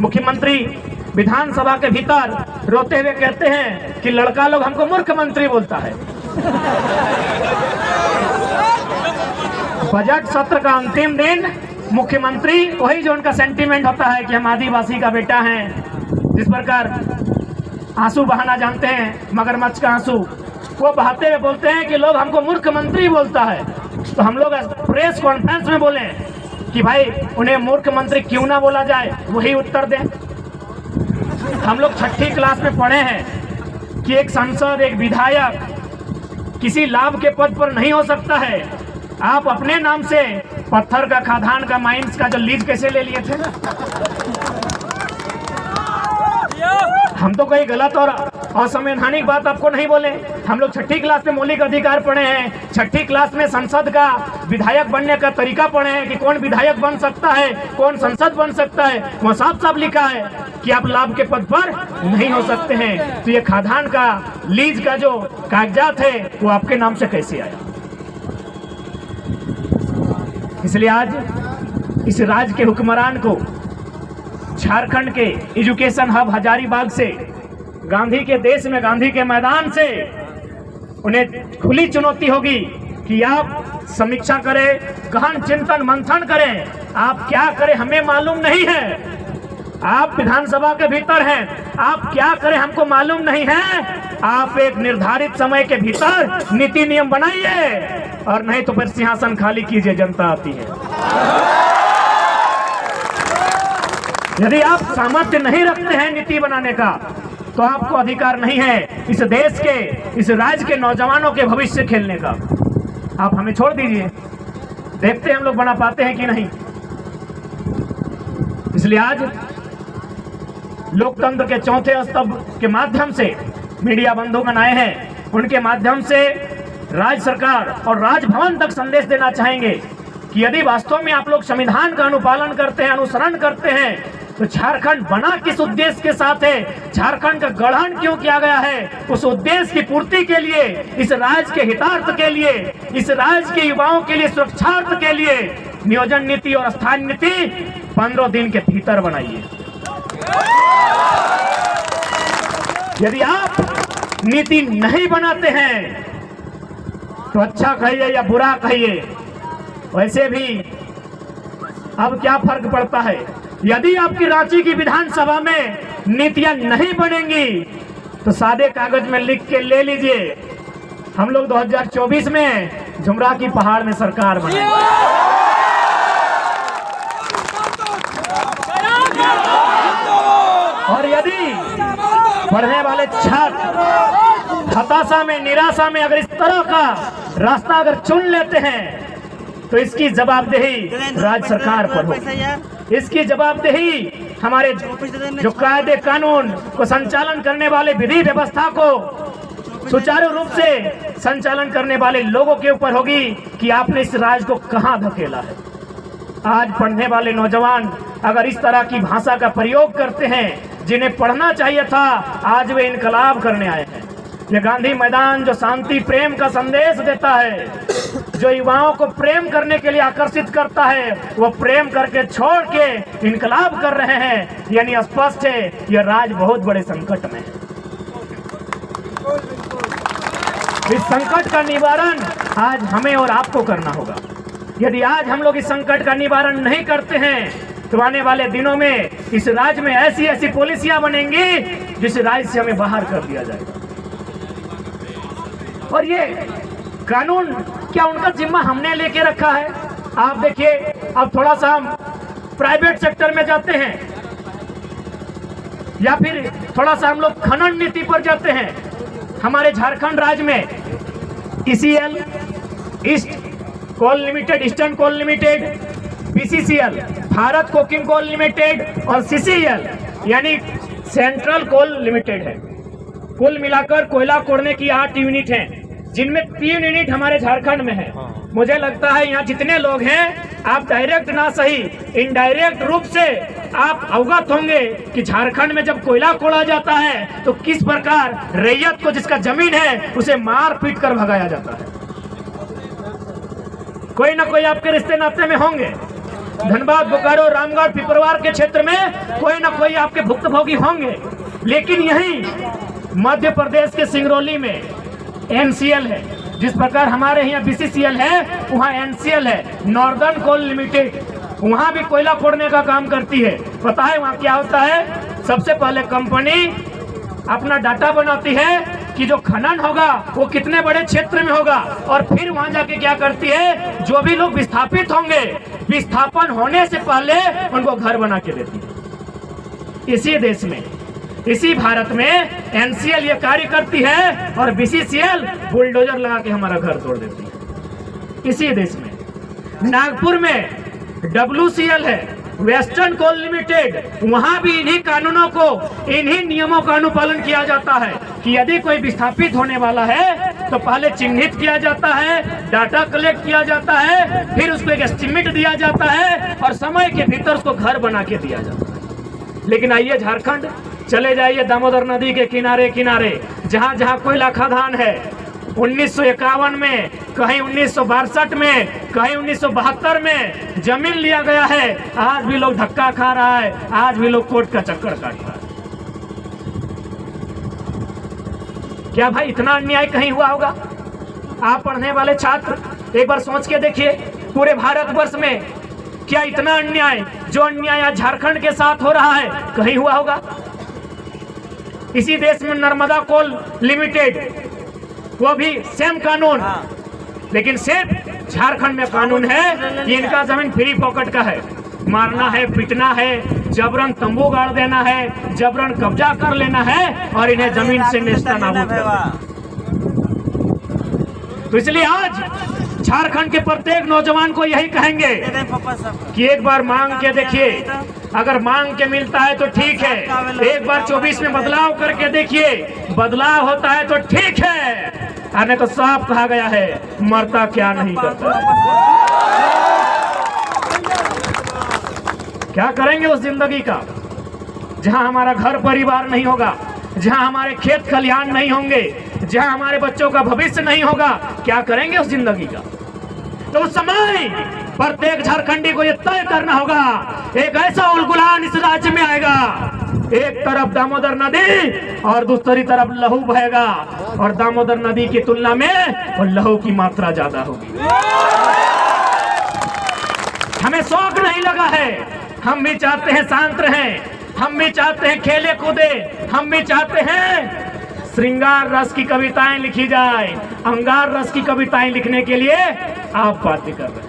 मुख्यमंत्री विधानसभा के भीतर रोते हुए कहते हैं कि लड़का लोग हमको मूर्ख मंत्री बोलता है। बजट सत्र का अंतिम दिन मुख्यमंत्री वही जो उनका सेंटीमेंट होता है कि हम आदिवासी का बेटा हैं, जिस प्रकार आंसू बहाना जानते हैं, मगरमच्छ का आंसू, वो बहाते हुए बोलते हैं कि लोग हमको मूर्ख मंत्री बोलता है। तो हम लोग प्रेस कॉन्फ्रेंस में बोले कि भाई उन्हें मूर्ख मंत्री क्यों ना बोला जाए, वही उत्तर दें। हम लोग 6ठी क्लास में पढ़े हैं कि एक सांसद, एक विधायक किसी लाभ के पद पर नहीं हो सकता है। आप अपने नाम से पत्थर का, खादान का, माइंस का जो लीज कैसे ले लिए थे? हम तो कोई गलत और असंवैधानिक बात आपको नहीं बोले। हम लोग 6ठी क्लास में मौलिक अधिकार पढ़े हैं, 6ठी क्लास में संसद का, विधायक बनने का तरीका पढ़े हैं कि कौन विधायक बन सकता है, कौन संसद बन सकता है। वो साफ साफ लिखा है कि आप लाभ के पद पर नहीं हो सकते हैं। तो ये खादान का, लीज का जो कागजात है वो आपके नाम से कैसे आया? इसलिए आज इस राज्य के हुक्मरान को झारखंड के एजुकेशन हब हजारीबाग से, गांधी के देश में, गांधी के मैदान से उन्हें खुली चुनौती होगी कि आप समीक्षा करें, गहन चिंतन मंथन करें। आप क्या करें हमें मालूम नहीं है, आप विधानसभा के भीतर हैं, आप क्या करें हमको मालूम नहीं है। आप एक निर्धारित समय के भीतर नीति नियम बनाइए, और नहीं तो फिर सिंहासन खाली कीजिए, जनता आती है। यदि आप सामर्थ्य नहीं रखते हैं नीति बनाने का, तो आपको अधिकार नहीं है इस देश के, इस राज्य के नौजवानों के भविष्य खेलने का। आप हमें छोड़ दीजिए, देखते हैं हम लोग बना पाते हैं कि नहीं। इसलिए आज लोकतंत्र के चौथे स्तंभ के माध्यम से मीडिया बंधुगण आए हैं, उनके माध्यम से राज्य सरकार और राजभवन तक संदेश देना चाहेंगे कि यदि वास्तव में आप लोग संविधान का अनुपालन करते हैं, अनुसरण करते हैं, तो झारखंड बना किस उद्देश्य के साथ है, झारखंड का गठन क्यों किया गया है, उस उद्देश्य की पूर्ति के लिए, इस राज्य के हितार्थ के लिए, इस राज्य के युवाओं के लिए, सुरक्षार्थ के लिए नियोजन नीति और स्थान नीति 15 दिन के भीतर बनाइए। यदि आप नीति नहीं बनाते हैं तो अच्छा कहिए या बुरा कहिए, वैसे भी अब क्या फर्क पड़ता है। यदि आपकी रांची की विधानसभा में नीतियां नहीं बनेंगी तो सादे कागज में लिख के ले लीजिए, हम लोग 2024 में झुमरा की पहाड़ में सरकार बनाएंगे। और यदि पढ़ने वाले छात्र हताशा में, निराशा में अगर इस तरह का रास्ता अगर चुन लेते हैं, तो इसकी जवाबदेही राज्य सरकार पर हो। इसकी जवाबदेही हमारे जो कायदे कानून को संचालन करने वाले, विधि व्यवस्था को सुचारू रूप से संचालन करने वाले लोगों के ऊपर होगी कि आपने इस राज्य को कहां धकेला है। आज पढ़ने वाले नौजवान अगर इस तरह की भाषा का प्रयोग करते हैं, जिन्हें पढ़ना चाहिए था, आज वे इनकलाब करने आए हैं। ये गांधी मैदान जो शांति प्रेम का संदेश देता है, जो युवाओं को प्रेम करने के लिए आकर्षित करता है, वो प्रेम करके छोड़ के इनकलाब कर रहे हैं। यानी स्पष्ट है यह राज्य बहुत बड़े संकट में है। इस संकट का निवारण आज हमें और आपको करना होगा। यदि आज हम लोग इस संकट का निवारण नहीं करते हैं तो आने वाले दिनों में इस राज्य में ऐसी ऐसी पॉलिसियां बनेंगी जिस राज्य से हमें बाहर कर दिया जाएगा। और ये कानून क्या उनका जिम्मा हमने लेके रखा है? आप देखिए, अब थोड़ा सा हम प्राइवेट सेक्टर में जाते हैं या फिर थोड़ा सा हम लोग खनन नीति पर जाते हैं। हमारे झारखंड राज्य में ECL, East Coal Limited, Eastern Coal Limited, BCCL, Bharat Coking Coal Limited और CCL यानी सेंट्रल कोल लिमिटेड है। कुल मिलाकर कोयला कोड़ने की 8 यूनिट हैं, जिनमें 3 यूनिट हमारे झारखंड में है। मुझे लगता है यहाँ जितने लोग हैं, आप डायरेक्ट ना सही इनडायरेक्ट रूप से आप अवगत होंगे कि झारखंड में जब कोयला कोड़ा जाता है तो किस प्रकार रैयत को, जिसका जमीन है, उसे मार पीट कर भगाया जाता है। कोई ना कोई आपके रिश्ते नाते में होंगे। धनबाद, बोकारो, रामगढ़, पिपरवार के क्षेत्र में कोई ना कोई आपके भुक्तभोगी होंगे। लेकिन यही मध्य प्रदेश के सिंगरौली में NCL है, जिस प्रकार हमारे यहाँ BCCL है, वहाँ NCL है, नॉर्दर्न कोल लिमिटेड। वहाँ भी कोयला खोदने का काम करती है। पता है वहाँ क्या होता है? सबसे पहले कंपनी अपना डाटा बनाती है कि जो खनन होगा वो कितने बड़े क्षेत्र में होगा, और फिर वहां जाके क्या करती है, जो भी लोग विस्थापित होंगे, विस्थापन होने से पहले उनको घर बना के देती है। इसी देश में, इसी भारत में NCL ये कार्य करती है और BCCL बुलडोजर लगा के हमारा घर तोड़ देती है। इसी देश में नागपुर में WCL है, वेस्टर्न कोल लिमिटेड, वहां भी इन्हीं कानूनों को, इन्हीं नियमों का अनुपालन किया जाता है कि यदि कोई विस्थापित होने वाला है तो पहले चिन्हित किया जाता है, डाटा कलेक्ट किया जाता है, फिर उसको एक एस्टिमेट दिया जाता है और समय के भीतर उसको घर बना के दिया जाता है। लेकिन आइए झारखंड चले जाइए, दामोदर नदी के किनारे किनारे जहां जहां कोयला खदान है, 1951 में, कहीं 1962 में, कहीं 1972 में जमीन लिया गया है। आज भी लोग धक्का खा रहा है, आज भी लोग कोर्ट का चक्कर काट रहा है। क्या भाई इतना अन्याय कहीं हुआ होगा? आप पढ़ने वाले छात्र एक बार सोच के देखिए, पूरे भारतवर्ष में क्या इतना अन्याय, जो अन्याय आज झारखंड के साथ हो रहा है, कहीं हुआ होगा? इसी देश में नर्मदा कोल लिमिटेड, वो भी सेम कानून, लेकिन सिर्फ झारखंड में कानून है कि इनका जमीन फ्री पॉकेट का है। मारना है, पीटना है, जबरन तंबू गाड़ देना है, जबरन कब्जा कर लेना है और इन्हें जमीन से नेस्तनाबूद कर देना। तो इसलिए आज झारखंड के प्रत्येक नौजवान को यही कहेंगे कि एक बार मांग के देखिए, अगर मांग के मिलता है तो ठीक है, एक बार 24 में बदलाव करके देखिए, बदलाव होता है तो ठीक है, नहीं तो साफ कहा गया है, मरता क्या नहीं करता। क्या करेंगे उस जिंदगी का जहां हमारा घर परिवार नहीं होगा, जहां हमारे खेत खलिहान नहीं होंगे, जहां हमारे बच्चों का भविष्य नहीं होगा? क्या करेंगे उस जिंदगी का? तो उस समय प्रत्येक झारखंडी को यह तय करना होगा, एक ऐसा उलगुलान इस राज्य में आएगा, एक तरफ दामोदर नदी और दूसरी तरफ लहू बहेगा, और दामोदर नदी की तुलना में और लहू की मात्रा ज्यादा होगी। हमें शौक नहीं लगा है, हम भी चाहते हैं शांत रहें, हम भी चाहते हैं खेले कूदे, हम भी चाहते हैं श्रृंगार रस की कविताएं लिखी जाए, अंगार रस की कविताएं लिखने के लिए आप बातें कर रहे हैं।